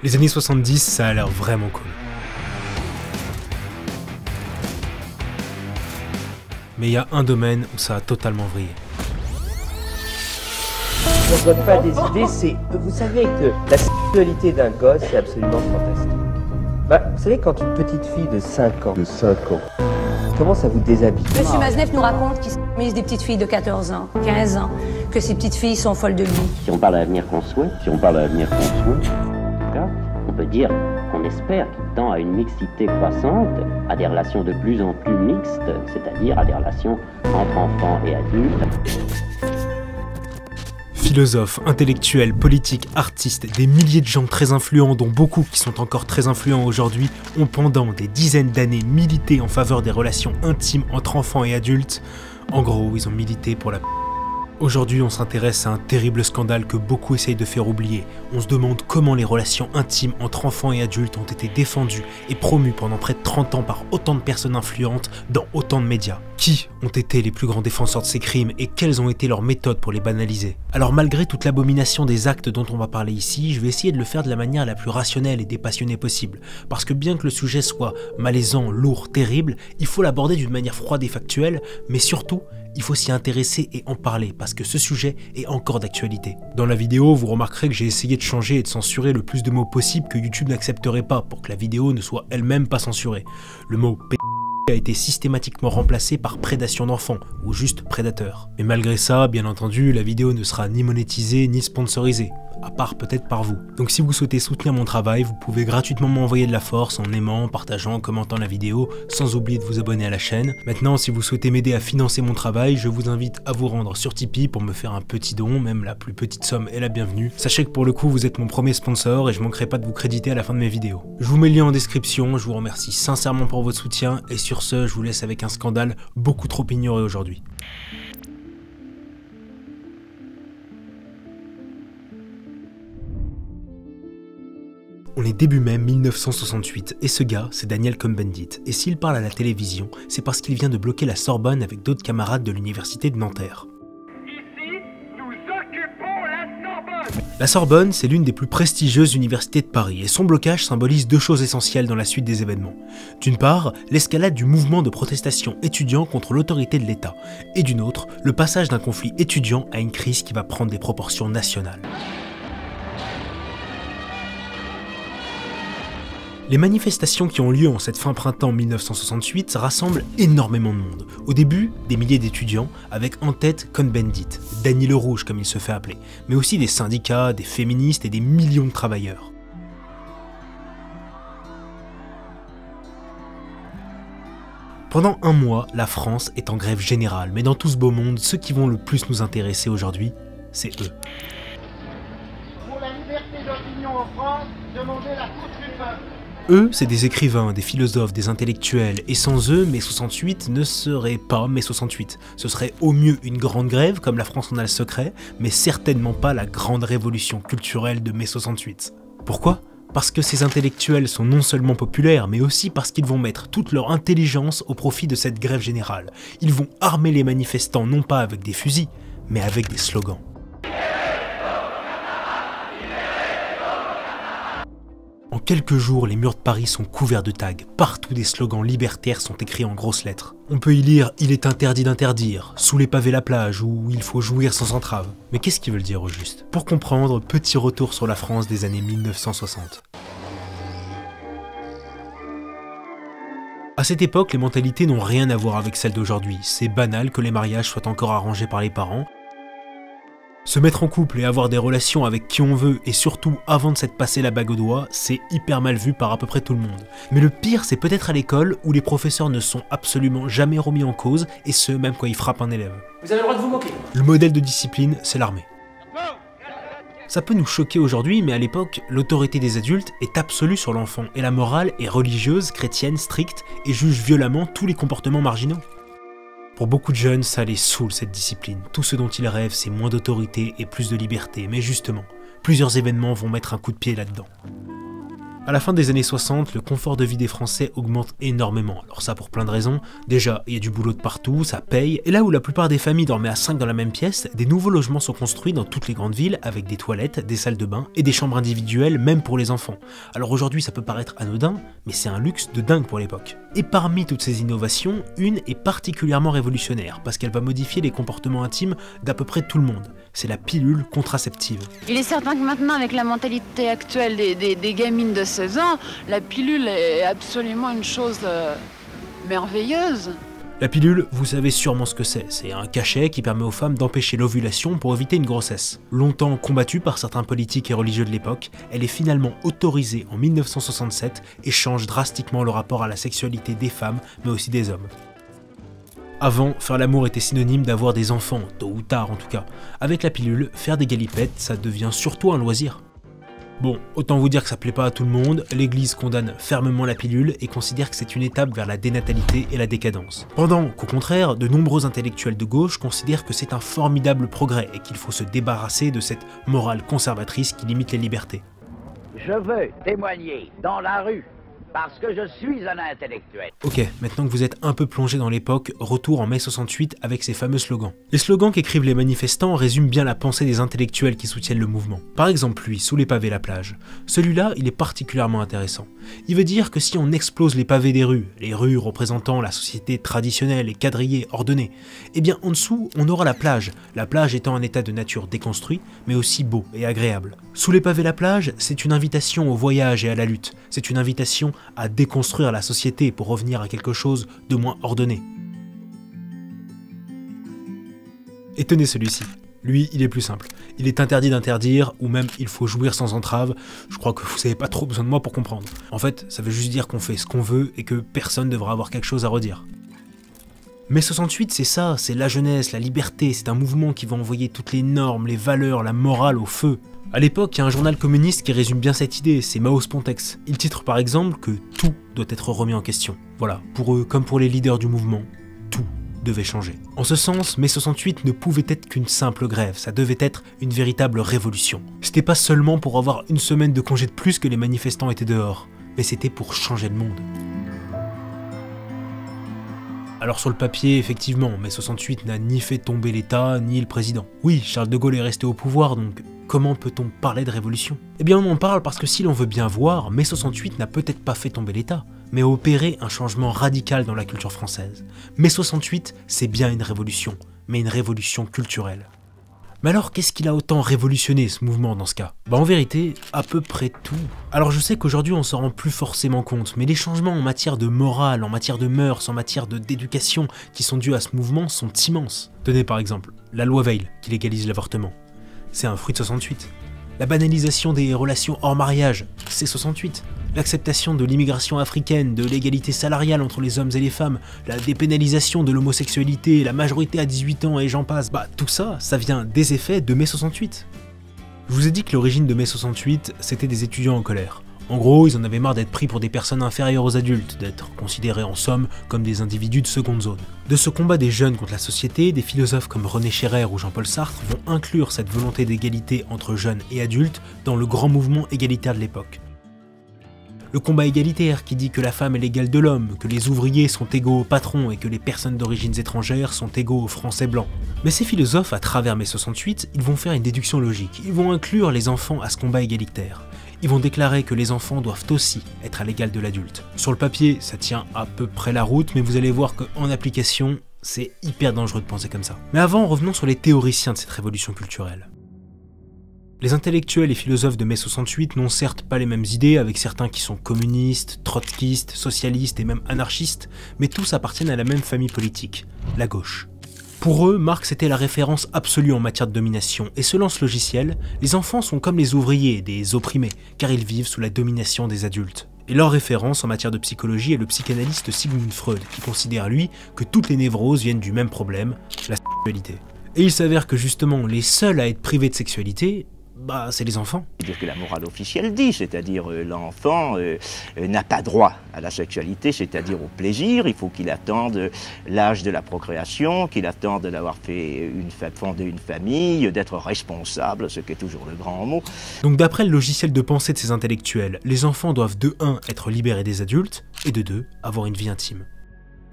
Les années 70, ça a l'air vraiment cool. Mais il y a un domaine où ça a totalement vrillé. On ne donne pas des idées, c'est... Vous savez que la sexualité d'un gosse, c'est absolument fantastique. Vous savez, quand une petite fille de 5 ans commence à vous déshabiller... Monsieur Maznev nous raconte qu'il s'amuse des petites filles de 14 ans, 15 ans, que ces petites filles sont folles de lui. Si on parle de l'avenir qu'on souhaite, en tout cas, on peut dire qu'on espère qu'il tend à une mixité croissante, à des relations de plus en plus mixtes, c'est-à-dire à des relations entre enfants et adultes. Philosophes, intellectuels, politiques, artistes, des milliers de gens très influents, dont beaucoup qui sont encore très influents aujourd'hui, ont pendant des dizaines d'années milité en faveur des relations intimes entre enfants et adultes. En gros, ils ont milité pour la... Aujourd'hui, on s'intéresse à un terrible scandale que beaucoup essayent de faire oublier. On se demande comment les relations intimes entre enfants et adultes ont été défendues et promues pendant près de 30 ans par autant de personnes influentes dans autant de médias. Qui ont été les plus grands défenseurs de ces crimes et quelles ont été leurs méthodes pour les banaliser? Alors malgré toute l'abomination des actes dont on va parler ici, je vais essayer de le faire de la manière la plus rationnelle et dépassionnée possible. Parce que bien que le sujet soit malaisant, lourd, terrible, il faut l'aborder d'une manière froide et factuelle, mais surtout, il faut s'y intéresser et en parler parce que ce sujet est encore d'actualité. Dans la vidéo, vous remarquerez que j'ai essayé de changer et de censurer le plus de mots possible que YouTube n'accepterait pas pour que la vidéo ne soit elle-même pas censurée. Le mot p a été systématiquement remplacé par prédation d'enfants ou juste prédateur. Mais malgré ça, bien entendu, la vidéo ne sera ni monétisée ni sponsorisée. À part peut-être par vous. Donc si vous souhaitez soutenir mon travail, vous pouvez gratuitement m'envoyer de la force en aimant, partageant, commentant la vidéo, sans oublier de vous abonner à la chaîne. Maintenant, si vous souhaitez m'aider à financer mon travail, je vous invite à vous rendre sur Tipeee pour me faire un petit don, même la plus petite somme est la bienvenue. Sachez que pour le coup, vous êtes mon premier sponsor et je manquerai pas de vous créditer à la fin de mes vidéos. Je vous mets le lien en description, je vous remercie sincèrement pour votre soutien et sur ce, je vous laisse avec un scandale beaucoup trop ignoré aujourd'hui. On est début mai 1968 et ce gars, c'est Daniel Cohn-Bendit. Et s'il parle à la télévision, c'est parce qu'il vient de bloquer la Sorbonne avec d'autres camarades de l'université de Nanterre. Ici, nous occupons la Sorbonne. La Sorbonne, c'est l'une des plus prestigieuses universités de Paris et son blocage symbolise deux choses essentielles dans la suite des événements. D'une part, l'escalade du mouvement de protestation étudiant contre l'autorité de l'État et d'une autre, le passage d'un conflit étudiant à une crise qui va prendre des proportions nationales. Les manifestations qui ont lieu en cette fin printemps 1968 rassemblent énormément de monde. Au début, des milliers d'étudiants, avec en tête Cohn-Bendit, Danny le Rouge comme il se fait appeler, mais aussi des syndicats, des féministes et des millions de travailleurs. Pendant un mois, la France est en grève générale, mais dans tout ce beau monde, ceux qui vont le plus nous intéresser aujourd'hui, c'est eux. Pour la liberté d'opinion en France, demandez la coupe du peuple. Eux, c'est des écrivains, des philosophes, des intellectuels, et sans eux, mai 68 ne serait pas mai 68. Ce serait au mieux une grande grève, comme la France en a le secret, mais certainement pas la grande révolution culturelle de mai 68. Pourquoi ? Parce que ces intellectuels sont non seulement populaires, mais aussi parce qu'ils vont mettre toute leur intelligence au profit de cette grève générale. Ils vont armer les manifestants non pas avec des fusils, mais avec des slogans. En quelques jours, les murs de Paris sont couverts de tags. Partout des slogans libertaires sont écrits en grosses lettres. On peut y lire « Il est interdit d'interdire »,« Sous les pavés la plage » ou « Il faut jouir sans entrave ». Mais qu'est-ce qu'ils veulent dire au juste? Pour comprendre, petit retour sur la France des années 1960. À cette époque, les mentalités n'ont rien à voir avec celles d'aujourd'hui. C'est banal que les mariages soient encore arrangés par les parents. Se mettre en couple et avoir des relations avec qui on veut, et surtout avant de s'être passé la bague au doigt, c'est hyper mal vu par à peu près tout le monde. Mais le pire, c'est peut-être à l'école, où les professeurs ne sont absolument jamais remis en cause, et ce, même quand ils frappent un élève. Vous avez le droit de vous moquer. Le modèle de discipline, c'est l'armée. Ça peut nous choquer aujourd'hui, mais à l'époque, l'autorité des adultes est absolue sur l'enfant, et la morale est religieuse, chrétienne, stricte, et juge violemment tous les comportements marginaux. Pour beaucoup de jeunes, ça les saoule cette discipline. Tout ce dont ils rêvent, c'est moins d'autorité et plus de liberté. Mais justement, plusieurs événements vont mettre un coup de pied là-dedans. À la fin des années 60, le confort de vie des Français augmente énormément. Alors ça pour plein de raisons. Déjà, il y a du boulot de partout, ça paye. Et là où la plupart des familles dormaient à 5 dans la même pièce, des nouveaux logements sont construits dans toutes les grandes villes avec des toilettes, des salles de bain et des chambres individuelles même pour les enfants. Alors aujourd'hui ça peut paraître anodin, mais c'est un luxe de dingue pour l'époque. Et parmi toutes ces innovations, une est particulièrement révolutionnaire parce qu'elle va modifier les comportements intimes d'à peu près tout le monde. C'est la pilule contraceptive. Il est certain que maintenant, avec la mentalité actuelle des gamines de 16 ans, la pilule est absolument une chose merveilleuse. La pilule, vous savez sûrement ce que c'est. C'est un cachet qui permet aux femmes d'empêcher l'ovulation pour éviter une grossesse. Longtemps combattue par certains politiques et religieux de l'époque, elle est finalement autorisée en 1967 et change drastiquement le rapport à la sexualité des femmes, mais aussi des hommes. Avant, faire l'amour était synonyme d'avoir des enfants, tôt ou tard en tout cas. Avec la pilule, faire des galipettes, ça devient surtout un loisir. Bon, autant vous dire que ça plaît pas à tout le monde, l'église condamne fermement la pilule et considère que c'est une étape vers la dénatalité et la décadence. Pendant qu'au contraire, de nombreux intellectuels de gauche considèrent que c'est un formidable progrès et qu'il faut se débarrasser de cette morale conservatrice qui limite les libertés. Je veux témoigner dans la rue parce que je suis un intellectuel. Ok, maintenant que vous êtes un peu plongé dans l'époque, retour en mai 68 avec ces fameux slogans. Les slogans qu'écrivent les manifestants résument bien la pensée des intellectuels qui soutiennent le mouvement. Par exemple lui, sous les pavés la plage. Celui-là, il est particulièrement intéressant. Il veut dire que si on explose les pavés des rues, les rues représentant la société traditionnelle et quadrillée, ordonnée, eh bien en dessous, on aura la plage étant un état de nature déconstruit, mais aussi beau et agréable. Sous les pavés la plage, c'est une invitation au voyage et à la lutte. C'est une invitation à déconstruire la société pour revenir à quelque chose de moins ordonné. Et tenez celui-ci. Lui, il est plus simple. Il est interdit d'interdire, ou même il faut jouir sans entrave. Je crois que vous n'avez pas trop besoin de moi pour comprendre. En fait, ça veut juste dire qu'on fait ce qu'on veut et que personne ne devra avoir quelque chose à redire. Mai 68, c'est ça, c'est la jeunesse, la liberté, c'est un mouvement qui va envoyer toutes les normes, les valeurs, la morale au feu. À l'époque, il y a un journal communiste qui résume bien cette idée, c'est Mao Spontex. Il titre par exemple que tout doit être remis en question. Voilà, pour eux comme pour les leaders du mouvement, tout devait changer. En ce sens, mai 68 ne pouvait être qu'une simple grève, ça devait être une véritable révolution. C'était pas seulement pour avoir une semaine de congé de plus que les manifestants étaient dehors, mais c'était pour changer le monde. Alors sur le papier, effectivement, mai 68 n'a ni fait tomber l'État, ni le président. Oui, Charles de Gaulle est resté au pouvoir, donc comment peut-on parler de révolution? Eh bien on en parle parce que si l'on veut bien voir, mai 68 n'a peut-être pas fait tomber l'État, mais a opéré un changement radical dans la culture française. Mai 68, c'est bien une révolution, mais une révolution culturelle. Mais alors, qu'est-ce qu'il a autant révolutionné ce mouvement dans ce cas? Bah en vérité, à peu près tout. Alors je sais qu'aujourd'hui on s'en rend plus forcément compte, mais les changements en matière de morale, en matière de mœurs, en matière d'éducation qui sont dus à ce mouvement sont immenses. Tenez par exemple, la loi Veil qui légalise l'avortement. C'est un fruit de 68. La banalisation des relations hors mariage, c'est 68. L'acceptation de l'immigration africaine, de l'égalité salariale entre les hommes et les femmes, la dépénalisation de l'homosexualité, la majorité à 18 ans et j'en passe, bah tout ça, ça vient des effets de mai 68. Je vous ai dit que l'origine de mai 68, c'était des étudiants en colère. En gros, ils en avaient marre d'être pris pour des personnes inférieures aux adultes, d'être considérés en somme comme des individus de seconde zone. De ce combat des jeunes contre la société, des philosophes comme René Scherrer ou Jean-Paul Sartre vont inclure cette volonté d'égalité entre jeunes et adultes dans le grand mouvement égalitaire de l'époque. Le combat égalitaire qui dit que la femme est l'égale de l'homme, que les ouvriers sont égaux aux patrons et que les personnes d'origines étrangères sont égaux aux Français blancs. Mais ces philosophes, à travers mai 68, ils vont faire une déduction logique. Ils vont inclure les enfants à ce combat égalitaire. Ils vont déclarer que les enfants doivent aussi être à l'égal de l'adulte. Sur le papier, ça tient à peu près la route, mais vous allez voir qu'en application, c'est hyper dangereux de penser comme ça. Mais avant, revenons sur les théoriciens de cette révolution culturelle. Les intellectuels et philosophes de mai 68 n'ont certes pas les mêmes idées, avec certains qui sont communistes, trotskistes, socialistes et même anarchistes, mais tous appartiennent à la même famille politique, la gauche. Pour eux, Marx était la référence absolue en matière de domination, et selon ce logiciel, les enfants sont comme les ouvriers, des opprimés, car ils vivent sous la domination des adultes. Et leur référence en matière de psychologie est le psychanalyste Sigmund Freud, qui considère lui que toutes les névroses viennent du même problème, la sexualité. Et il s'avère que justement, les seuls à être privés de sexualité, bah c'est les enfants. C'est-à-dire que la morale officielle dit, c'est-à-dire l'enfant n'a pas droit à la sexualité, c'est-à-dire au plaisir. Il faut qu'il attende l'âge de la procréation, qu'il attende d'avoir fait fondé une famille, d'être responsable, ce qui est toujours le grand mot. Donc d'après le logiciel de pensée de ces intellectuels, les enfants doivent de 1 être libérés des adultes et de 2 avoir une vie intime.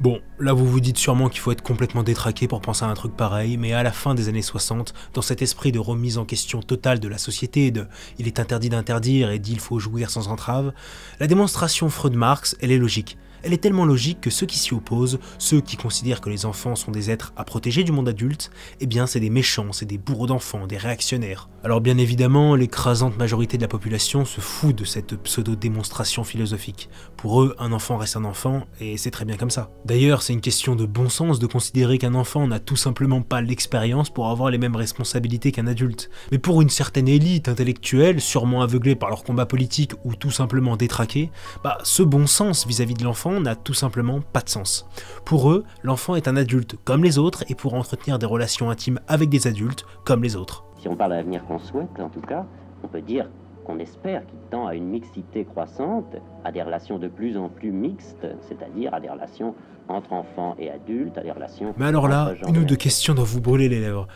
Bon, là vous vous dites sûrement qu'il faut être complètement détraqué pour penser à un truc pareil, mais à la fin des années 60, dans cet esprit de remise en question totale de la société, de « il est interdit d'interdire » et d'il faut jouir sans entrave, la démonstration Freud-Marx, elle est logique. Elle est tellement logique que ceux qui s'y opposent, ceux qui considèrent que les enfants sont des êtres à protéger du monde adulte, eh bien c'est des méchants, c'est des bourreaux d'enfants, des réactionnaires. Alors bien évidemment, l'écrasante majorité de la population se fout de cette pseudo-démonstration philosophique. Pour eux, un enfant reste un enfant, et c'est très bien comme ça. D'ailleurs, c'est une question de bon sens de considérer qu'un enfant n'a tout simplement pas l'expérience pour avoir les mêmes responsabilités qu'un adulte. Mais pour une certaine élite intellectuelle, sûrement aveuglée par leur combat politique ou tout simplement détraquée, bah ce bon sens vis-à-vis de l'enfant n'a tout simplement pas de sens. Pour eux, l'enfant est un adulte comme les autres et pourra entretenir des relations intimes avec des adultes comme les autres. Si on parle à l'avenir qu'on souhaite, en tout cas, on peut dire qu'on espère qu'il tend à une mixité croissante, à des relations de plus en plus mixtes, c'est-à-dire à des relations entre enfants et adultes, à des relations... Mais alors là, une ou deux questions doivent vous brûler les lèvres.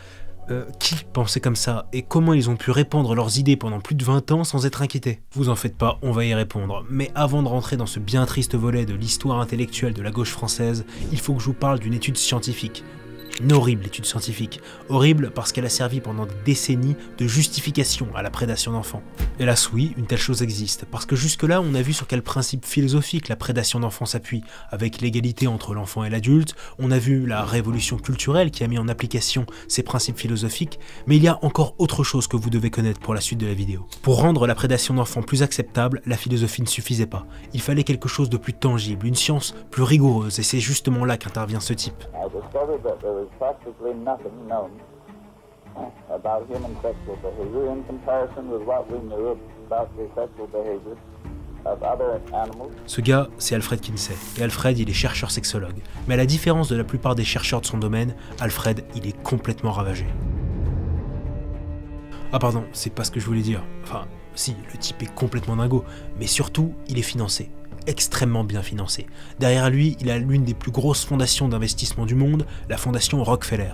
Qui pensait comme ça et comment ils ont pu répandre leurs idées pendant plus de 20 ans sans être inquiétés? Vous en faites pas, on va y répondre. Mais avant de rentrer dans ce bien triste volet de l'histoire intellectuelle de la gauche française, il faut que je vous parle d'une étude scientifique. Une horrible étude scientifique. Horrible parce qu'elle a servi pendant des décennies de justification à la prédation d'enfants. Hélas oui, une telle chose existe, parce que jusque-là on a vu sur quel principe philosophique la prédation d'enfants s'appuie, avec l'égalité entre l'enfant et l'adulte, on a vu la révolution culturelle qui a mis en application ces principes philosophiques, mais il y a encore autre chose que vous devez connaître pour la suite de la vidéo. Pour rendre la prédation d'enfants plus acceptable, la philosophie ne suffisait pas. Il fallait quelque chose de plus tangible, une science plus rigoureuse, et c'est justement là qu'intervient ce type. Practically nothing known about human sexual behavior in comparison with what we knew about the sexual behavior of other animals. Ce gars, c'est Alfred Kinsey. Et Alfred, il est chercheur sexologue. Mais à la différence de la plupart des chercheurs de son domaine, Alfred, il est complètement ravagé. Ah pardon, c'est pas ce que je voulais dire. Enfin, si, le type est complètement dingo. Mais surtout, il est financé. Extrêmement bien financé. Derrière lui, il a l'une des plus grosses fondations d'investissement du monde, la fondation Rockefeller.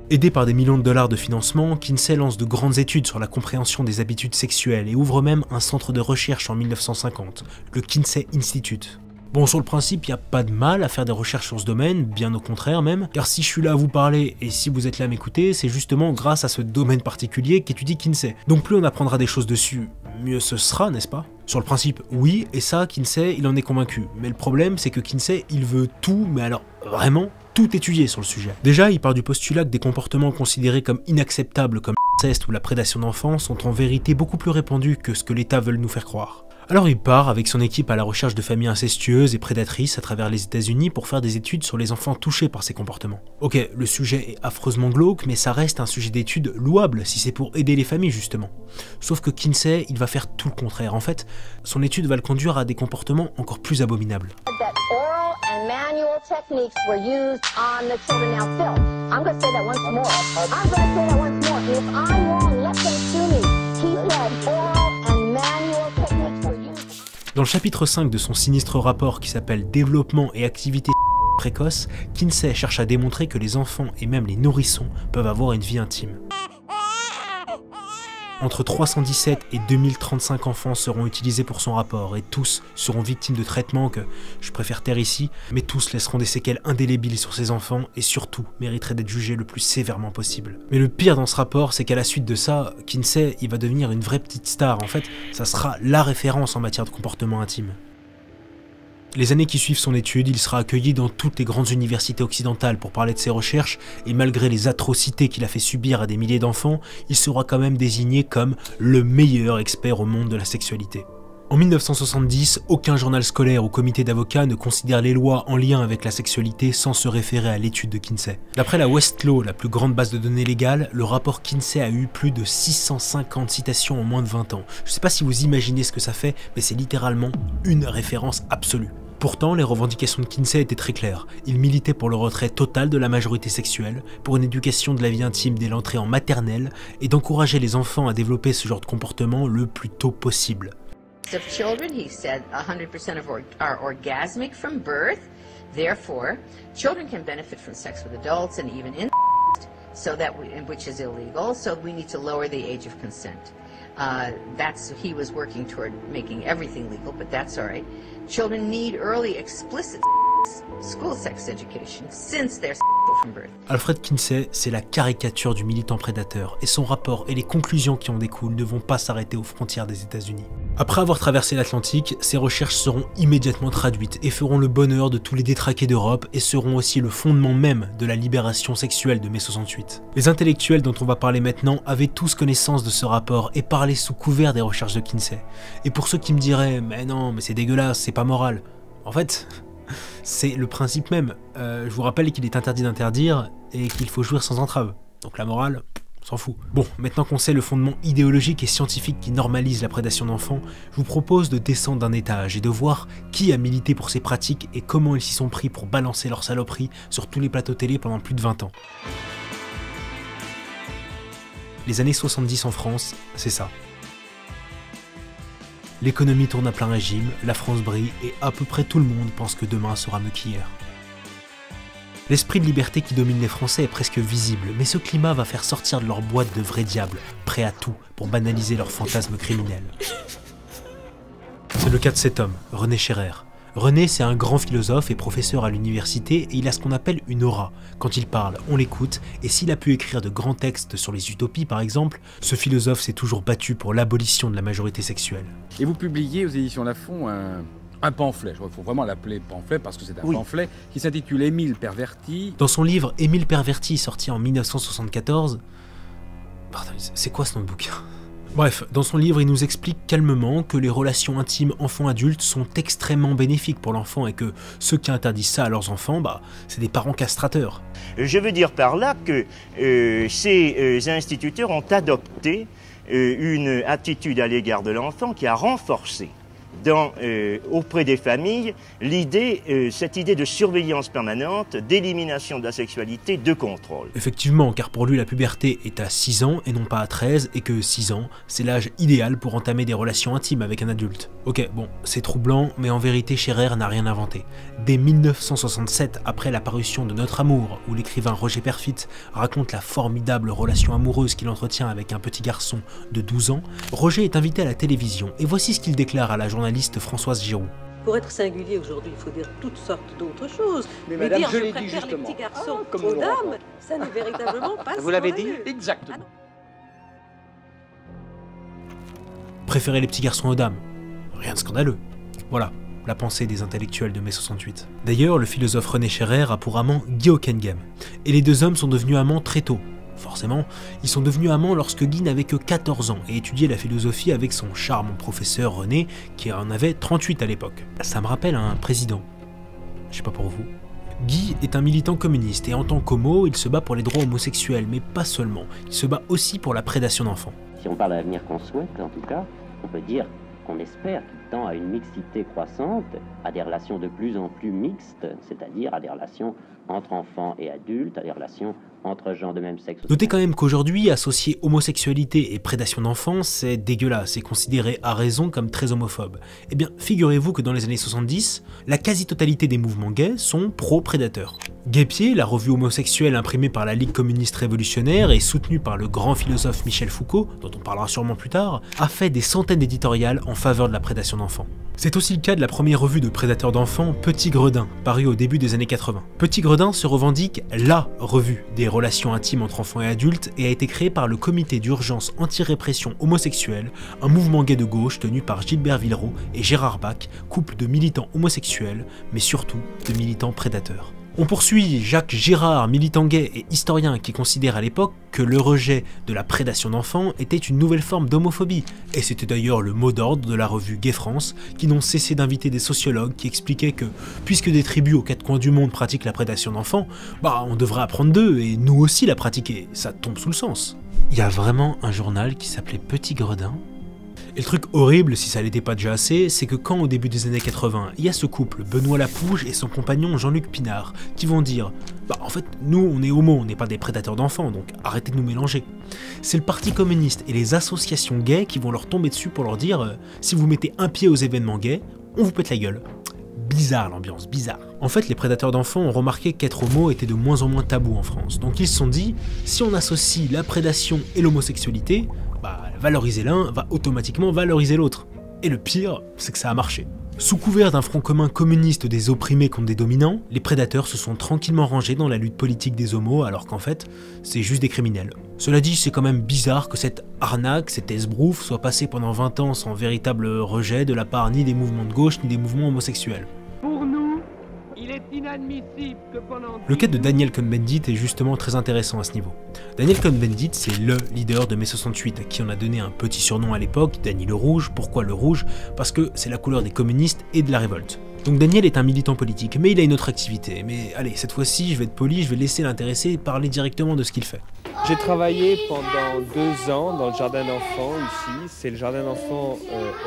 Aidé par des millions de dollars de financement, Kinsey lance de grandes études sur la compréhension des habitudes sexuelles et ouvre même un centre de recherche en 1950, le Kinsey Institute. Bon, sur le principe, il n'y a pas de mal à faire des recherches sur ce domaine, bien au contraire même, car si je suis là à vous parler et si vous êtes là à m'écouter, c'est justement grâce à ce domaine particulier qu'étudie Kinsey. Donc plus on apprendra des choses dessus, mieux ce sera, n'est-ce pas? Sur le principe, oui, et ça, Kinsey, il en est convaincu. Mais le problème, c'est que Kinsey, il veut tout, mais alors vraiment tout étudier sur le sujet. Déjà, il part du postulat que des comportements considérés comme inacceptables comme l'inceste ou la prédation d'enfants sont en vérité beaucoup plus répandus que ce que l'État veut nous faire croire. Alors il part avec son équipe à la recherche de familles incestueuses et prédatrices à travers les États-Unis pour faire des études sur les enfants touchés par ces comportements. Ok, le sujet est affreusement glauque, mais ça reste un sujet d'étude louable si c'est pour aider les familles justement. Sauf que Kinsey, il va faire tout le contraire. En fait, son étude va le conduire à des comportements encore plus abominables. Dans le chapitre 5 de son sinistre rapport qui s'appelle « Développement et activité précoce », Kinsey cherche à démontrer que les enfants et même les nourrissons peuvent avoir une vie intime. Entre 317 et 2035 enfants seront utilisés pour son rapport et tous seront victimes de traitements que je préfère taire ici, mais tous laisseront des séquelles indélébiles sur ces enfants et surtout mériteraient d'être jugés le plus sévèrement possible. Mais le pire dans ce rapport, c'est qu'à la suite de ça, Kinsey, il va devenir une vraie petite star. En fait, ça sera la référence en matière de comportement intime. Les années qui suivent son étude, il sera accueilli dans toutes les grandes universités occidentales pour parler de ses recherches, et malgré les atrocités qu'il a fait subir à des milliers d'enfants, il sera quand même désigné comme le meilleur expert au monde de la sexualité. En 1970, aucun journal scolaire ou comité d'avocats ne considère les lois en lien avec la sexualité sans se référer à l'étude de Kinsey. D'après la Westlaw, la plus grande base de données légale, le rapport Kinsey a eu plus de 650 citations en moins de 20 ans. Je sais pas si vous imaginez ce que ça fait, mais c'est littéralement une référence absolue. Pourtant, les revendications de Kinsey étaient très claires. Il militait pour le retrait total de la majorité sexuelle, pour une éducation de la vie intime dès l'entrée en maternelle, et d'encourager les enfants à développer ce genre de comportement le plus tôt possible. Of children, he said 100% are orgasmic from birth. Therefore, children can benefit from sex with adults and even incest, so that which is illegal. So we need to lower the age of consent. He was working toward making everything legal, but that's all right. Children need early explicit school sex education since they're from birth. Alfred Kinsey, c'est la caricature du militant prédateur, et son rapport et les conclusions qui en découlent ne vont pas s'arrêter aux frontières des États-Unis. Après avoir traversé l'Atlantique, ses recherches seront immédiatement traduites et feront le bonheur de tous les détraqués d'Europe et seront aussi le fondement même de la libération sexuelle de mai 68. Les intellectuels dont on va parler maintenant avaient tous connaissance de ce rapport et parlaient sous couvert des recherches de Kinsey. Et pour ceux qui me diraient « mais non, mais c'est dégueulasse, c'est pas moral », en fait, c'est le principe même. Je vous rappelle qu'il est interdit d'interdire et qu'il faut jouir sans entrave. Donc la morale, on s'en fout. Bon, maintenant qu'on sait le fondement idéologique et scientifique qui normalise la prédation d'enfants, je vous propose de descendre d'un étage et de voir qui a milité pour ces pratiques et comment ils s'y sont pris pour balancer leur saloperie sur tous les plateaux télé pendant plus de 20 ans. Les années 70 en France, c'est ça. L'économie tourne à plein régime, la France brille et à peu près tout le monde pense que demain sera mieux qu'hier. L'esprit de liberté qui domine les Français est presque visible, mais ce climat va faire sortir de leur boîte de vrais diables, prêts à tout pour banaliser leurs fantasmes criminels. C'est le cas de cet homme, René Scherrer. René, c'est un grand philosophe et professeur à l'université et il a ce qu'on appelle une aura. Quand il parle, on l'écoute, et s'il a pu écrire de grands textes sur les utopies par exemple, ce philosophe s'est toujours battu pour l'abolition de la majorité sexuelle. Et vous publiez aux éditions Lafon un pamphlet, il faut vraiment l'appeler pamphlet parce que c'est un pamphlet qui s'intitule Émile Perverti. Dans son livre Émile Perverti, sorti en 1974... Pardon, c'est quoi ce nom de bouquin ? Bref, dans son livre, il nous explique calmement que les relations intimes enfants-adultes sont extrêmement bénéfiques pour l'enfant et que ceux qui interdisent ça à leurs enfants, c'est des parents castrateurs. Je veux dire par là que ces instituteurs ont adopté une attitude à l'égard de l'enfant qui a renforcé auprès des familles cette idée de surveillance permanente, d'élimination de la sexualité, de contrôle. Effectivement, car pour lui la puberté est à 6 ans et non pas à 13 et que 6 ans, c'est l'âge idéal pour entamer des relations intimes avec un adulte. Ok, bon, c'est troublant, mais en vérité Scherrer n'a rien inventé. Dès 1967, après la parution de Notre Amour, où l'écrivain Roger Perfit raconte la formidable relation amoureuse qu'il entretient avec un petit garçon de 12 ans, Roger est invité à la télévision et voici ce qu'il déclare à la journaliste Françoise Giroud. Pour être singulier aujourd'hui, il faut dire toutes sortes d'autres choses. Mais madame, dire je je l'ai dit préfère justement. les petits garçons aux dames, ça n'est véritablement pas. Vous l'avez dit scandaleux. exactement. Préférer les petits garçons aux dames, rien de scandaleux. Voilà, la pensée des intellectuels de mai 68. D'ailleurs, le philosophe René Scherrer a pour amant Guy Hockenheim, et les deux hommes sont devenus amants très tôt. Forcément, ils sont devenus amants lorsque Guy n'avait que 14 ans et étudiait la philosophie avec son charmant professeur René, qui en avait 38 à l'époque. Ça me rappelle un président. Je sais pas pour vous. Guy est un militant communiste et en tant qu'homo, il se bat pour les droits homosexuels, mais pas seulement. Il se bat aussi pour la prédation d'enfants. Si on parle de l'avenir qu'on souhaite, en tout cas, on peut dire qu'on espère qu'il tend à une mixité croissante, à des relations de plus en plus mixtes, c'est-à-dire à des relations entre enfants et adultes, à des relations entre gens de même sexe. Notez quand même qu'aujourd'hui, associer homosexualité et prédation d'enfants, c'est dégueulasse et considéré à raison comme très homophobe. Eh bien, figurez-vous que dans les années 70, la quasi-totalité des mouvements gays sont pro-prédateurs. Gay-Pied, la revue homosexuelle imprimée par la Ligue communiste révolutionnaire et soutenue par le grand philosophe Michel Foucault, dont on parlera sûrement plus tard, a fait des centaines d'éditoriales en faveur de la prédation d'enfants. C'est aussi le cas de la première revue de prédateurs d'enfants, Petit Gredin, parue au début des années 80. Petit Gredin se revendique LA revue des relations intimes entre enfants et adultes et a été créée par le Comité d'urgence anti-répression homosexuelle, un mouvement gay de gauche tenu par Gilbert Villeroy et Gérard Bach, couple de militants homosexuels, mais surtout de militants prédateurs. On poursuit Jacques Girard, militant gay et historien qui considère à l'époque que le rejet de la prédation d'enfants était une nouvelle forme d'homophobie, et c'était d'ailleurs le mot d'ordre de la revue Gay France, qui n'ont cessé d'inviter des sociologues qui expliquaient que, puisque des tribus aux quatre coins du monde pratiquent la prédation d'enfants, on devrait apprendre d'eux et nous aussi la pratiquer, ça tombe sous le sens. Il y a vraiment un journal qui s'appelait Petit Gredin. Et le truc horrible, si ça l'était pas déjà assez, c'est que quand au début des années 80, il y a ce couple, Benoît Lapouge et son compagnon Jean-Luc Pinard, qui vont dire « Bah en fait, nous on est homo, on n'est pas des prédateurs d'enfants, donc arrêtez de nous mélanger ». C'est le parti communiste et les associations gays qui vont leur tomber dessus pour leur dire « Si vous mettez un pied aux événements gays, on vous pète la gueule ». Bizarre l'ambiance, bizarre. En fait, les prédateurs d'enfants ont remarqué qu'être homo était de moins en moins tabou en France, donc ils se sont dit « Si on associe la prédation et l'homosexualité, bah, valoriser l'un va automatiquement valoriser l'autre. » Et le pire, c'est que ça a marché. Sous couvert d'un front commun communiste des opprimés contre des dominants, les prédateurs se sont tranquillement rangés dans la lutte politique des homos alors qu'en fait, c'est juste des criminels. Cela dit, c'est quand même bizarre que cette arnaque, cet esbrouf soit passé pendant 20 ans sans véritable rejet de la part ni des mouvements de gauche ni des mouvements homosexuels. Pour nous, il est inadmissible que pendant... Le cas de Daniel Cohn-Bendit est justement très intéressant à ce niveau. Daniel Cohn-Bendit, c'est le leader de mai 68, à qui on a donné un petit surnom à l'époque, Danny le Rouge. Pourquoi le rouge? Parce que c'est la couleur des communistes et de la révolte. Donc Daniel est un militant politique, mais il a une autre activité. Mais allez, cette fois-ci, je vais être poli, je vais laisser l'intéressé parler directement de ce qu'il fait. J'ai travaillé pendant 2 ans dans le jardin d'enfants ici. C'est le jardin d'enfants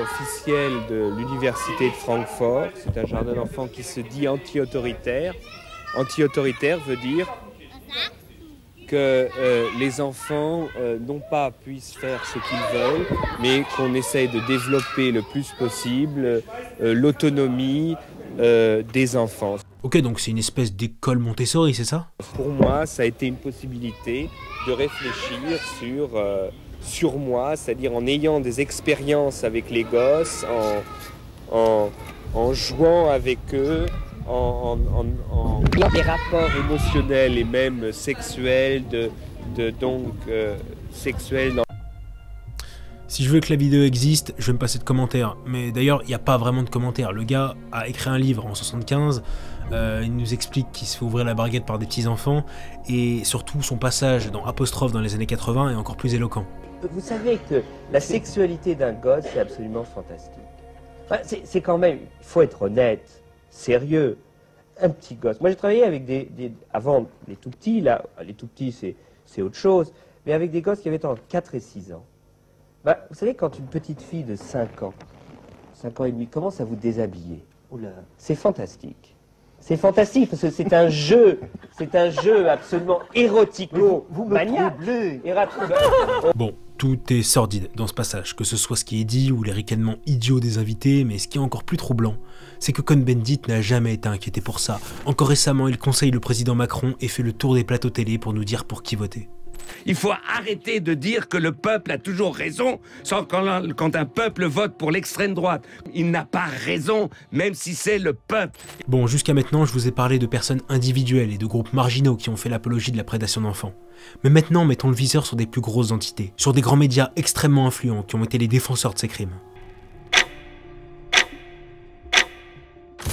officiel de l'université de Francfort. C'est un jardin d'enfants qui se dit anti-autoritaire. Anti-autoritaire veut dire que les enfants non pas puissent faire ce qu'ils veulent, mais qu'on essaye de développer le plus possible l'autonomie des enfants. Ok, donc c'est une espèce d'école Montessori, c'est ça? Pour moi, ça a été une possibilité de réfléchir sur moi, c'est-à-dire en ayant des expériences avec les gosses, en jouant avec eux, en des rapports émotionnels et même sexuels, sexuels. Si je veux que la vidéo existe, je vais me passer de commentaires. Mais d'ailleurs, il n'y a pas vraiment de commentaires. Le gars a écrit un livre en 75, il nous explique qu'il se fait ouvrir la barguette par des petits-enfants, et surtout son passage dans Apostrophe dans les années 80 est encore plus éloquent. Vous savez que la sexualité d'un gosse, c'est absolument fantastique. Enfin, c'est quand même, il faut être honnête, sérieux, un petit gosse. Moi j'ai travaillé avec avant les tout petits, là, les tout petits c'est autre chose, mais avec des gosses qui avaient entre 4 et 6 ans. Bah, vous savez, quand une petite fille de 5 ans et demi, commence à vous déshabiller, c'est fantastique. C'est fantastique, parce que c'est un jeu absolument érotico-maniaque. Bon, tout est sordide dans ce passage, que ce soit ce qui est dit ou les ricanements idiots des invités, mais ce qui est encore plus troublant, c'est que Cohn-Bendit n'a jamais été inquiété pour ça. Encore récemment, il conseille le président Macron et fait le tour des plateaux télé pour nous dire pour qui voter. Il faut arrêter de dire que le peuple a toujours raison, sans quand un peuple vote pour l'extrême droite. Il n'a pas raison, même si c'est le peuple. Bon, jusqu'à maintenant, je vous ai parlé de personnes individuelles et de groupes marginaux qui ont fait l'apologie de la prédation d'enfants. Mais maintenant, mettons le viseur sur des plus grosses entités, sur des grands médias extrêmement influents qui ont été les défenseurs de ces crimes.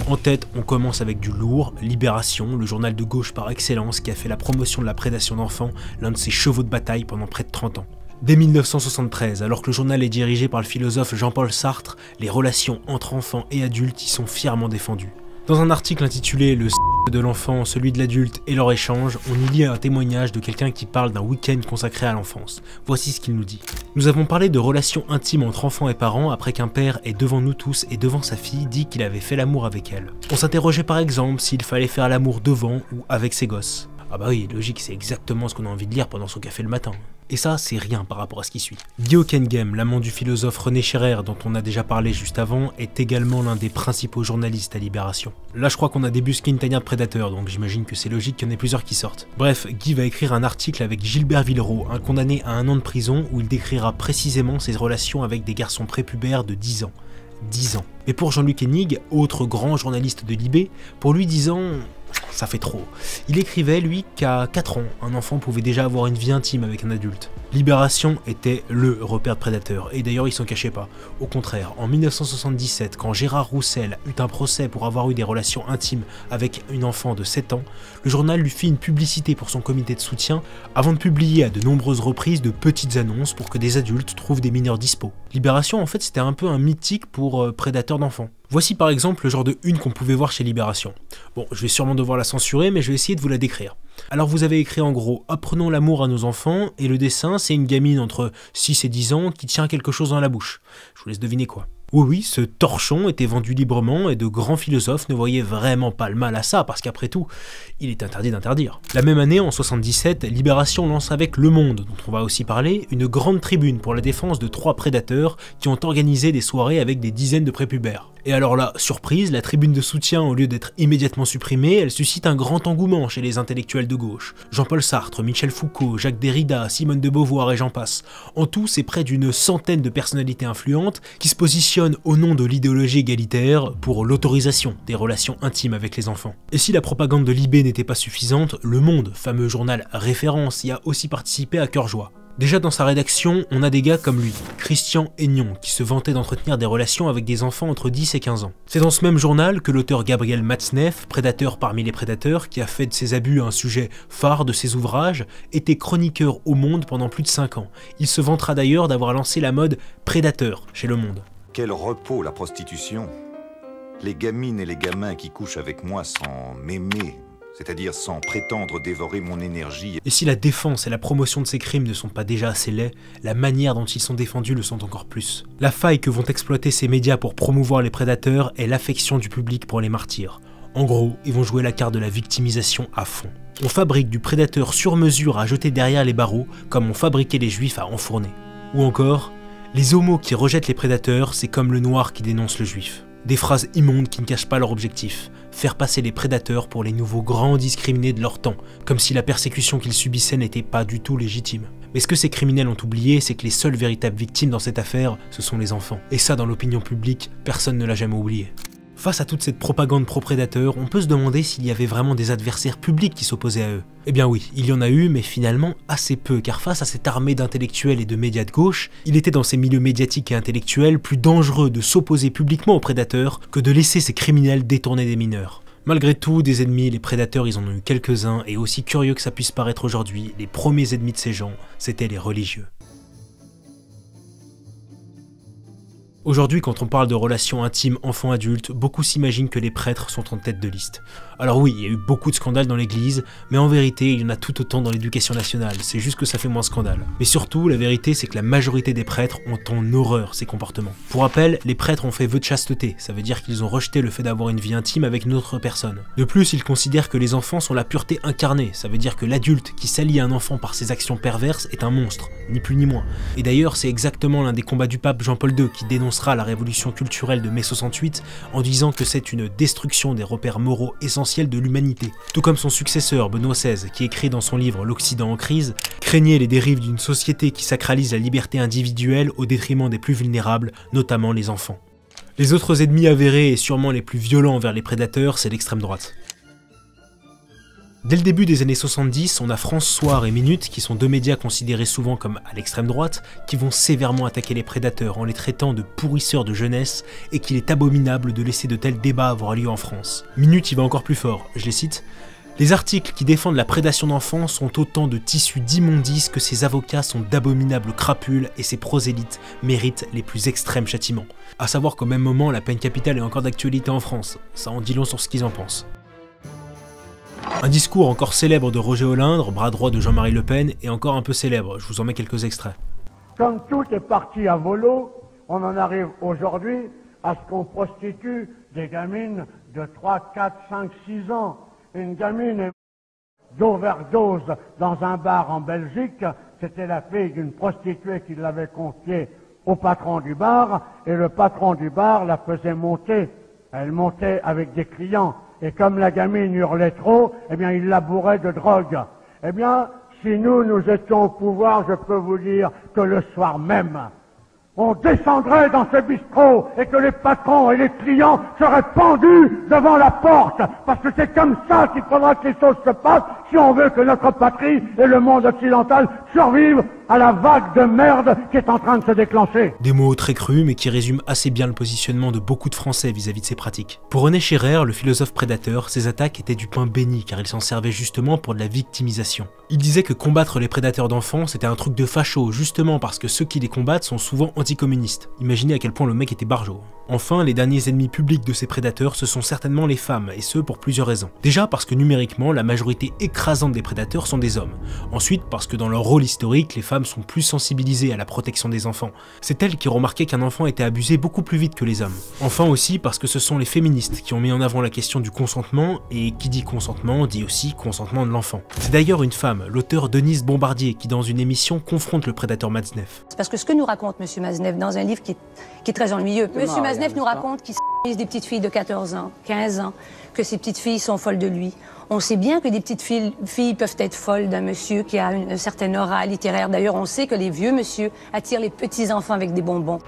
En tête, on commence avec du lourd, Libération, le journal de gauche par excellence qui a fait la promotion de la prédation d'enfants, l'un de ses chevaux de bataille pendant près de 30 ans. Dès 1973, alors que le journal est dirigé par le philosophe Jean-Paul Sartre, les relations entre enfants et adultes y sont fièrement défendues. Dans un article intitulé « Le de l'enfant, celui de l'adulte et leur échange », on y lit un témoignage de quelqu'un qui parle d'un week-end consacré à l'enfance. Voici ce qu'il nous dit. Nous avons parlé de relations intimes entre enfants et parents après qu'un père ait devant nous tous et devant sa fille dit qu'il avait fait l'amour avec elle. On s'interrogeait par exemple s'il fallait faire l'amour devant ou avec ses gosses. Ah bah oui, logique, c'est exactement ce qu'on a envie de lire pendant son café le matin. Et ça, c'est rien par rapport à ce qui suit. Guy Hockenheim, l'amant du philosophe René Scherrer, dont on a déjà parlé juste avant, est également l'un des principaux journalistes à Libération. Là, je crois qu'on a débusqué une tanière de prédateurs, donc j'imagine que c'est logique qu'il y en ait plusieurs qui sortent. Bref, Guy va écrire un article avec Gilbert Villeroy, un condamné à 1 an de prison, où il décrira précisément ses relations avec des garçons prépubères de 10 ans. 10 ans. Mais pour Jean-Luc Hennig, autre grand journaliste de Libé, pour lui 10 ans... ça fait trop. Il écrivait, lui, qu'à 4 ans, un enfant pouvait déjà avoir une vie intime avec un adulte. Libération était le repère de prédateurs, et d'ailleurs il s'en cachait pas. Au contraire, en 1977, quand Gérard Roussel eut un procès pour avoir eu des relations intimes avec une enfant de 7 ans, le journal lui fit une publicité pour son comité de soutien, avant de publier à de nombreuses reprises de petites annonces pour que des adultes trouvent des mineurs dispo. Libération, en fait, c'était un peu un mythique pour prédateurs d'enfants. Voici par exemple le genre de une qu'on pouvait voir chez Libération. Bon, je vais sûrement devoir la censurer, mais je vais essayer de vous la décrire. Alors vous avez écrit en gros « Apprenons l'amour à nos enfants » et le dessin c'est une gamine entre 6 et 10 ans qui tient quelque chose dans la bouche. Je vous laisse deviner quoi. Oui, ce torchon était vendu librement et de grands philosophes ne voyaient vraiment pas le mal à ça parce qu'après tout, il est interdit d'interdire. La même année, en 77, Libération lance avec Le Monde, dont on va aussi parler, une grande tribune pour la défense de 3 prédateurs qui ont organisé des soirées avec des dizaines de prépubères. Et alors là, surprise, la tribune de soutien, au lieu d'être immédiatement supprimée, elle suscite un grand engouement chez les intellectuels de gauche. Jean-Paul Sartre, Michel Foucault, Jacques Derrida, Simone de Beauvoir et j'en passe. En tout, c'est près d'une centaine de personnalités influentes qui se positionnent au nom de l'idéologie égalitaire pour l'autorisation des relations intimes avec les enfants. Et si la propagande de Libé n'était pas suffisante, Le Monde, fameux journal référence, y a aussi participé à cœur joie. Déjà dans sa rédaction, on a des gars comme lui, Christian Aignon, qui se vantait d'entretenir des relations avec des enfants entre 10 et 15 ans. C'est dans ce même journal que l'auteur Gabriel Matzneff, prédateur parmi les prédateurs, qui a fait de ses abus un sujet phare de ses ouvrages, était chroniqueur au Monde pendant plus de 5 ans. Il se vantera d'ailleurs d'avoir lancé la mode prédateur chez Le Monde. Quel repos la prostitution. Les gamines et les gamins qui couchent avec moi sans m'aimer, c'est-à-dire sans prétendre dévorer mon énergie. Et si la défense et la promotion de ces crimes ne sont pas déjà assez laids, la manière dont ils sont défendus le sont encore plus. La faille que vont exploiter ces médias pour promouvoir les prédateurs est l'affection du public pour les martyrs. En gros, ils vont jouer la carte de la victimisation à fond. On fabrique du prédateur sur mesure à jeter derrière les barreaux, comme on fabriquait les juifs à enfourner. Ou encore, les homos qui rejettent les prédateurs, c'est comme le noir qui dénonce le juif. Des phrases immondes qui ne cachent pas leur objectif, faire passer les prédateurs pour les nouveaux grands discriminés de leur temps, comme si la persécution qu'ils subissaient n'était pas du tout légitime. Mais ce que ces criminels ont oublié, c'est que les seules véritables victimes dans cette affaire, ce sont les enfants. Et ça, dans l'opinion publique, personne ne l'a jamais oublié. Face à toute cette propagande pro-prédateur, on peut se demander s'il y avait vraiment des adversaires publics qui s'opposaient à eux. Eh bien oui, il y en a eu, mais finalement assez peu, car face à cette armée d'intellectuels et de médias de gauche, il était dans ces milieux médiatiques et intellectuels plus dangereux de s'opposer publiquement aux prédateurs que de laisser ces criminels détourner des mineurs. Malgré tout, des ennemis, les prédateurs, ils en ont eu quelques-uns, et aussi curieux que ça puisse paraître aujourd'hui, les premiers ennemis de ces gens, c'étaient les religieux. Aujourd'hui, quand on parle de relations intimes enfant-adulte, beaucoup s'imaginent que les prêtres sont en tête de liste. Alors oui, il y a eu beaucoup de scandales dans l'église, mais en vérité, il y en a tout autant dans l'éducation nationale, c'est juste que ça fait moins scandale. Mais surtout, la vérité, c'est que la majorité des prêtres ont en horreur ces comportements. Pour rappel, les prêtres ont fait vœu de chasteté, ça veut dire qu'ils ont rejeté le fait d'avoir une vie intime avec une autre personne. De plus, ils considèrent que les enfants sont la pureté incarnée, ça veut dire que l'adulte qui s'allie à un enfant par ses actions perverses est un monstre, ni plus ni moins. Et d'ailleurs, c'est exactement l'un des combats du pape Jean-Paul II qui dénoncera la révolution culturelle de mai 68 en disant que c'est une destruction des repères moraux essentiels de l'humanité. Tout comme son successeur Benoît XVI, qui écrit dans son livre L'Occident en crise, craignait les dérives d'une société qui sacralise la liberté individuelle au détriment des plus vulnérables, notamment les enfants. Les autres ennemis avérés et sûrement les plus violents envers les prédateurs, c'est l'extrême droite. Dès le début des années 70, on a France Soir et Minute, qui sont deux médias considérés souvent comme à l'extrême droite, qui vont sévèrement attaquer les prédateurs en les traitant de pourrisseurs de jeunesse et qu'il est abominable de laisser de tels débats avoir lieu en France. Minute y va encore plus fort, je les cite. Les articles qui défendent la prédation d'enfants sont autant de tissus d'immondices que ces avocats sont d'abominables crapules et ces prosélytes méritent les plus extrêmes châtiments. À savoir qu'au même moment, la peine capitale est encore d'actualité en France. Ça en dit long sur ce qu'ils en pensent. Un discours encore célèbre de Roger Olindre, bras droit de Jean-Marie Le Pen, est encore un peu célèbre, je vous en mets quelques extraits. Comme tout est parti à volo, on en arrive aujourd'hui à ce qu'on prostitue des gamines de 3, 4, 5, 6 ans. Une gamine est d'overdose dans un bar en Belgique, c'était la fille d'une prostituée qui l'avait confiée au patron du bar, et le patron du bar la faisait monter. Elle montait avec des clients. Et comme la gamine hurlait trop, eh bien, il la bourrait de drogue. Eh bien, si nous étions au pouvoir, je peux vous dire que le soir même, on descendrait dans ce bistrot et que les patrons et les clients seraient pendus devant la porte. Parce que c'est comme ça qu'il faudra que les choses se passent si on veut que notre patrie et le monde occidental survivent à la vague de merde qui est en train de se déclencher. Des mots très crus, mais qui résument assez bien le positionnement de beaucoup de Français vis-à-vis de ces pratiques. Pour René Scherrer, le philosophe prédateur, ces attaques étaient du pain béni, car il s'en servait justement pour de la victimisation. Il disait que combattre les prédateurs d'enfants, c'était un truc de facho, justement parce que ceux qui les combattent sont souvent anticommunistes. Imaginez à quel point le mec était barjo. Enfin, les derniers ennemis publics de ces prédateurs, ce sont certainement les femmes, et ce pour plusieurs raisons. Déjà parce que numériquement, la majorité écrasante des prédateurs sont des hommes. Ensuite, parce que dans leur rôle historique, les femmes sont plus sensibilisées à la protection des enfants. C'est elles qui remarquaient qu'un enfant était abusé beaucoup plus vite que les hommes. Enfin aussi parce que ce sont les féministes qui ont mis en avant la question du consentement, et qui dit consentement dit aussi consentement de l'enfant. C'est d'ailleurs une femme, l'auteure Denise Bombardier, qui dans une émission confronte le prédateur Matzneff. C'est parce que ce que nous raconte M. Matzneff dans un livre qui est très ennuyeux. M. Matzneff nous raconte qu'il s***ise des petites filles de 14 ans, 15 ans, que ces petites filles sont folles de lui. On sait bien que des petites filles peuvent être folles d'un monsieur qui a une certaine aura littéraire. D'ailleurs, on sait que les vieux monsieur attirent les petits-enfants avec des bonbons.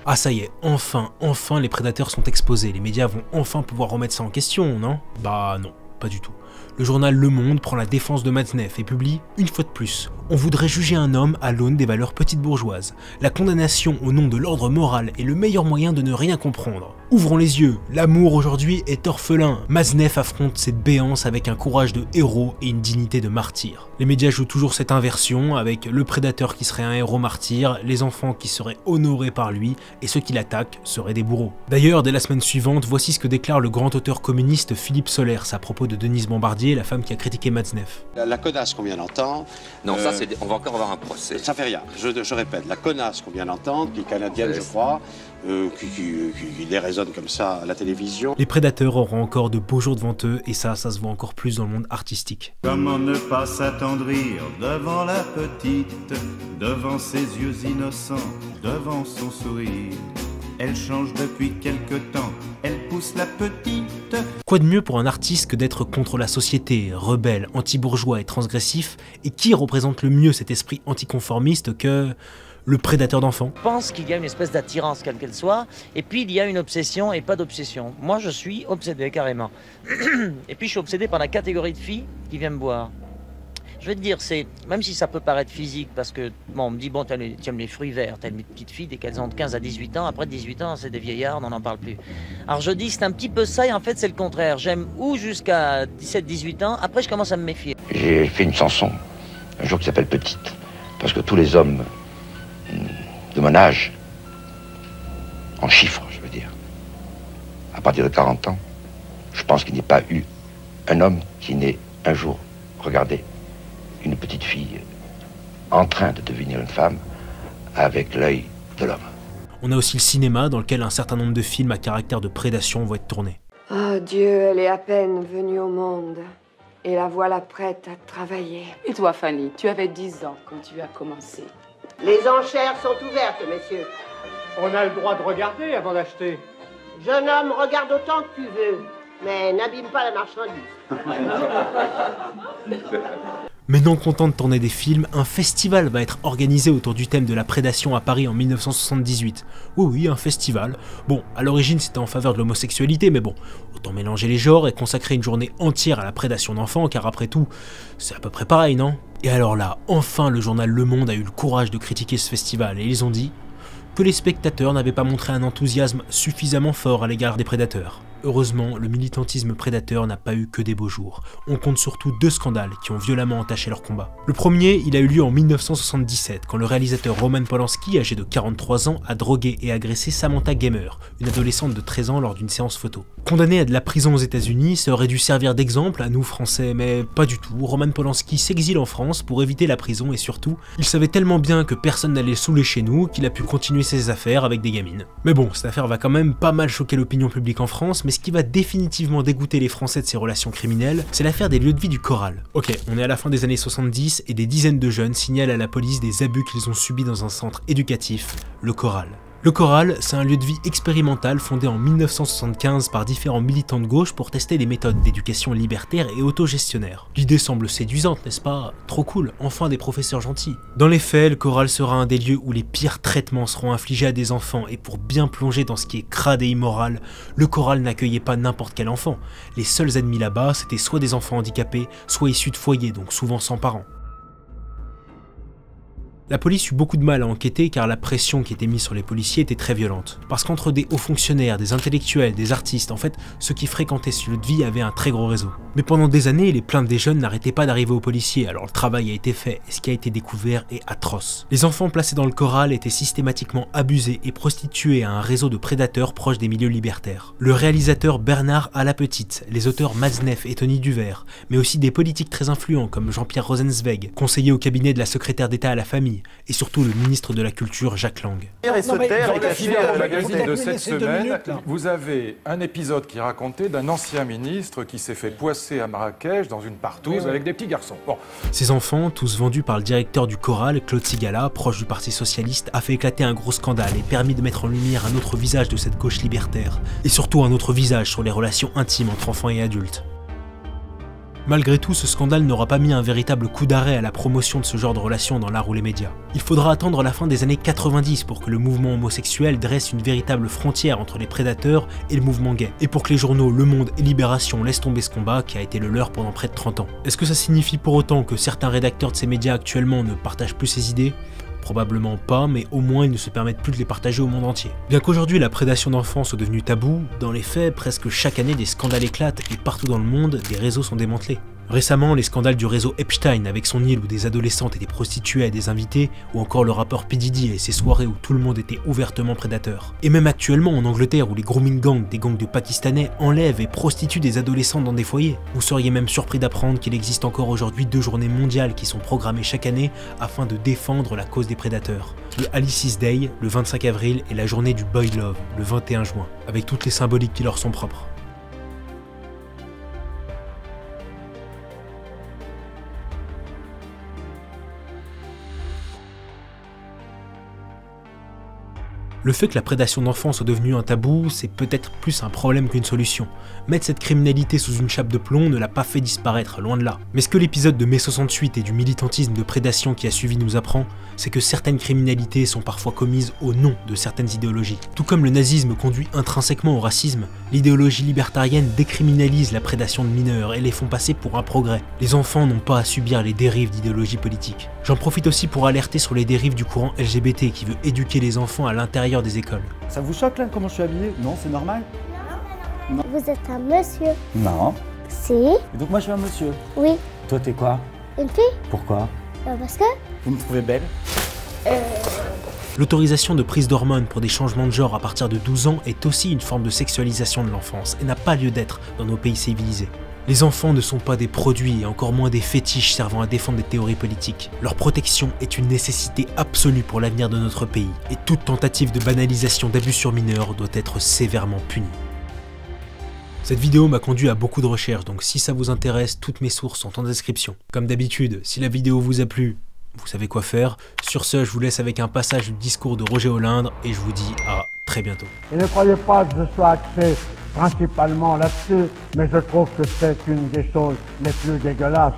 Ah ça y est, enfin les prédateurs sont exposés, les médias vont enfin pouvoir remettre ça en question, non? Bah non, pas du tout. Le journal Le Monde prend la défense de Matzneff et publie, une fois de plus, on voudrait juger un homme à l'aune des valeurs petites bourgeoises. La condamnation au nom de l'ordre moral est le meilleur moyen de ne rien comprendre. Ouvrons les yeux, l'amour aujourd'hui est orphelin. Matzneff affronte cette béance avec un courage de héros et une dignité de martyr. Les médias jouent toujours cette inversion avec le prédateur qui serait un héros martyr, les enfants qui seraient honorés par lui et ceux qui l'attaquent seraient des bourreaux. D'ailleurs, dès la semaine suivante, voici ce que déclare le grand auteur communiste Philippe Solers à propos de Denise Bombardier, la femme qui a critiqué Matzneff. La connasse qu'on vient d'entendre... Non, ça, on va encore avoir un procès. Ça fait rien. Je répète, la connasse qu'on vient d'entendre, qui est canadienne, je crois, qui les résonne comme ça à la télévision. Les prédateurs auront encore de beaux jours devant eux, et ça se voit encore plus dans le monde artistique. Comment ne pas s'attendrir devant la petite, devant ses yeux innocents, devant son sourire. Elle change depuis quelque temps, elle pousse la petite. Quoi de mieux pour un artiste que d'être contre la société, rebelle, anti-bourgeois et transgressif, et qui représente le mieux cet esprit anticonformiste que le prédateur d'enfants? Je pense qu'il y a une espèce d'attirance, quelle qu'elle soit, et puis il y a une obsession et pas d'obsession. Moi je suis obsédé carrément. Et puis je suis obsédé par la catégorie de filles qui viennent me voir. Je vais te dire, c'est, même si ça peut paraître physique, parce que, bon, on me dit, bon, tu aimes les fruits verts, tu aimes les petites filles dès qu'elles ont de 15 à 18 ans, après 18 ans, c'est des vieillards, on n'en parle plus. Alors je dis, c'est un petit peu ça, et en fait, c'est le contraire. J'aime ou jusqu'à 17-18 ans, après, je commence à me méfier. J'ai fait une chanson, un jour qui s'appelle Petite, parce que tous les hommes de mon âge, en chiffres, je veux dire, à partir de 40 ans, je pense qu'il n'y a pas eu un homme qui n'ait un jour regardé une petite fille en train de devenir une femme avec l'œil de l'homme. On a aussi le cinéma dans lequel un certain nombre de films à caractère de prédation vont être tournés. Oh Dieu, elle est à peine venue au monde et la voilà prête à travailler. Et toi Fanny, tu avais 10 ans quand tu as commencé. Les enchères sont ouvertes, messieurs. On a le droit de regarder avant d'acheter. Jeune homme, regarde autant que tu veux, mais n'abîme pas la marchandise. Mais non content de tourner des films, un festival va être organisé autour du thème de la prédation à Paris en 1978. Oui, un festival. Bon, à l'origine c'était en faveur de l'homosexualité, mais bon, autant mélanger les genres et consacrer une journée entière à la prédation d'enfants, car après tout, c'est à peu près pareil, non? Et alors là, enfin le journal Le Monde a eu le courage de critiquer ce festival, et ils ont dit que les spectateurs n'avaient pas montré un enthousiasme suffisamment fort à l'égard des prédateurs. Heureusement, le militantisme prédateur n'a pas eu que des beaux jours. On compte surtout 2 scandales qui ont violemment entaché leur combat. Le premier, il a eu lieu en 1977, quand le réalisateur Roman Polanski, âgé de 43 ans, a drogué et agressé Samantha Gamer, une adolescente de 13 ans lors d'une séance photo. Condamné à de la prison aux États-Unis, ça aurait dû servir d'exemple à nous Français, mais pas du tout. Roman Polanski s'exile en France pour éviter la prison et surtout, il savait tellement bien que personne n'allait le saouler chez nous qu'il a pu continuer ses affaires avec des gamines. Mais bon, cette affaire va quand même pas mal choquer l'opinion publique en France, mais ce qui va définitivement dégoûter les Français de ces relations criminelles, c'est l'affaire des lieux de vie du Corral. Ok, on est à la fin des années 70 et des dizaines de jeunes signalent à la police des abus qu'ils ont subis dans un centre éducatif, le Corral. Le Corral, c'est un lieu de vie expérimental fondé en 1975 par différents militants de gauche pour tester des méthodes d'éducation libertaire et autogestionnaire. L'idée semble séduisante, n'est-ce pas? Trop cool, enfin des professeurs gentils. Dans les faits, le Corral sera un des lieux où les pires traitements seront infligés à des enfants, et pour bien plonger dans ce qui est crade et immoral, le Corral n'accueillait pas n'importe quel enfant. Les seuls admis là-bas, c'était soit des enfants handicapés, soit issus de foyers, donc souvent sans parents. La police eut beaucoup de mal à enquêter car la pression qui était mise sur les policiers était très violente. Parce qu'entre des hauts fonctionnaires, des intellectuels, des artistes, en fait, ceux qui fréquentaient ce lieu de vie avaient un très gros réseau. Mais pendant des années, les plaintes des jeunes n'arrêtaient pas d'arriver aux policiers, alors le travail a été fait et ce qui a été découvert est atroce. Les enfants placés dans le corral étaient systématiquement abusés et prostitués à un réseau de prédateurs proches des milieux libertaires. Le réalisateur Bernard Alapetite, les auteurs Matzneff et Tony Duvert, mais aussi des politiques très influents comme Jean-Pierre Rosenzweig, conseiller au cabinet de la secrétaire d'État à la famille, et surtout le ministre de la Culture Jacques Lang. Dans le magazine de cette semaine, vous avez un épisode qui racontait d'un ancien ministre qui s'est fait poisser à Marrakech dans une partouze avec des petits garçons. Bon. Ces enfants, tous vendus par le directeur du choral, Claude Sigala, proche du Parti Socialiste, a fait éclater un gros scandale et permis de mettre en lumière un autre visage de cette gauche libertaire, et surtout un autre visage sur les relations intimes entre enfants et adultes. Malgré tout, ce scandale n'aura pas mis un véritable coup d'arrêt à la promotion de ce genre de relations dans l'art ou les médias. Il faudra attendre la fin des années 90 pour que le mouvement homosexuel dresse une véritable frontière entre les prédateurs et le mouvement gay, et pour que les journaux Le Monde et Libération laissent tomber ce combat qui a été le leur pendant près de 30 ans. Est-ce que ça signifie pour autant que certains rédacteurs de ces médias actuellement ne partagent plus ces idées ? Probablement pas, mais au moins ils ne se permettent plus de les partager au monde entier. Bien qu'aujourd'hui la prédation d'enfants soit devenue tabou, dans les faits, presque chaque année des scandales éclatent et partout dans le monde, des réseaux sont démantelés. Récemment, les scandales du réseau Epstein avec son île où des adolescentes étaient prostituées à des invités, ou encore le rappeur P. Diddy et ses soirées où tout le monde était ouvertement prédateur. Et même actuellement en Angleterre où les grooming gangs, des gangs de Pakistanais, enlèvent et prostituent des adolescents dans des foyers. Vous seriez même surpris d'apprendre qu'il existe encore aujourd'hui 2 journées mondiales qui sont programmées chaque année afin de défendre la cause des prédateurs. Le Alice's Day, le 25 avril, et la journée du Boy Love, le 21 juin, avec toutes les symboliques qui leur sont propres. Le fait que la prédation d'enfants soit devenue un tabou, c'est peut-être plus un problème qu'une solution. Mettre cette criminalité sous une chape de plomb ne l'a pas fait disparaître, loin de là. Mais ce que l'épisode de mai 68 et du militantisme de prédation qui a suivi nous apprend, c'est que certaines criminalités sont parfois commises au nom de certaines idéologies. Tout comme le nazisme conduit intrinsèquement au racisme, l'idéologie libertarienne décriminalise la prédation de mineurs et les font passer pour un progrès. Les enfants n'ont pas à subir les dérives d'idéologie politique. J'en profite aussi pour alerter sur les dérives du courant LGBT qui veut éduquer les enfants à l'intérieur des écoles. Ça vous choque là comment je suis habillé? Non, c'est normal? Non. Vous êtes un monsieur? Non. Si. Et donc moi je suis un monsieur? Oui. Toi t'es quoi? Une fille? Pourquoi? Parce que... Vous me trouvez belle? L'autorisation de prise d'hormones pour des changements de genre à partir de 12 ans est aussi une forme de sexualisation de l'enfance et n'a pas lieu d'être dans nos pays civilisés. Les enfants ne sont pas des produits et encore moins des fétiches servant à défendre des théories politiques. Leur protection est une nécessité absolue pour l'avenir de notre pays et toute tentative de banalisation d'abus sur mineurs doit être sévèrement punie. Cette vidéo m'a conduit à beaucoup de recherches, donc si ça vous intéresse, toutes mes sources sont en description. Comme d'habitude, si la vidéo vous a plu, vous savez quoi faire. Sur ce, je vous laisse avec un passage du discours de Roger Olindre et je vous dis à très bientôt. Et ne croyez pas que je sois axé principalement là-dessus, mais je trouve que c'est une des choses les plus dégueulasses.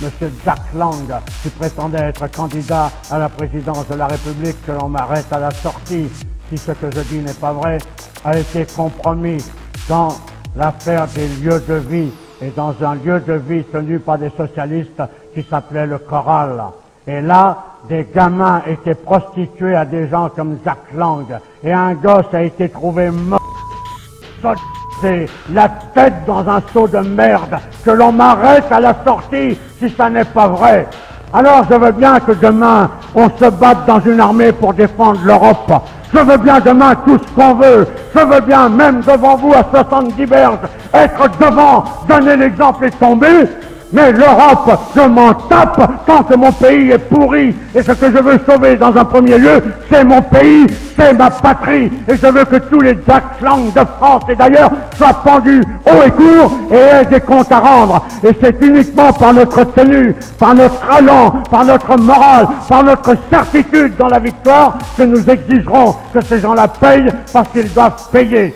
Monsieur Jack Lang, qui prétendait être candidat à la présidence de la République, que l'on m'arrête à la sortie, si ce que je dis n'est pas vrai, a été compromis dans l'affaire des lieux de vie et dans un lieu de vie tenu par des socialistes qui s'appelait le Choral. Et là, des gamins étaient prostitués à des gens comme Jack Lang. Et un gosse a été trouvé mort, la tête dans un seau de merde, que l'on m'arrête à la sortie si ça n'est pas vrai. Alors je veux bien que demain, on se batte dans une armée pour défendre l'Europe. Je veux bien demain tout ce qu'on veut. Je veux bien, même devant vous à 70 berges, être devant, donner l'exemple et tomber. Mais l'Europe, je m'en tape tant que mon pays est pourri. Et ce que je veux sauver dans un premier lieu, c'est mon pays, c'est ma patrie. Et je veux que tous les Jack Lang de France et d'ailleurs soient pendus haut et court et aient des comptes à rendre. Et c'est uniquement par notre tenue, par notre allant, par notre morale, par notre certitude dans la victoire que nous exigerons que ces gens-là payent parce qu'ils doivent payer.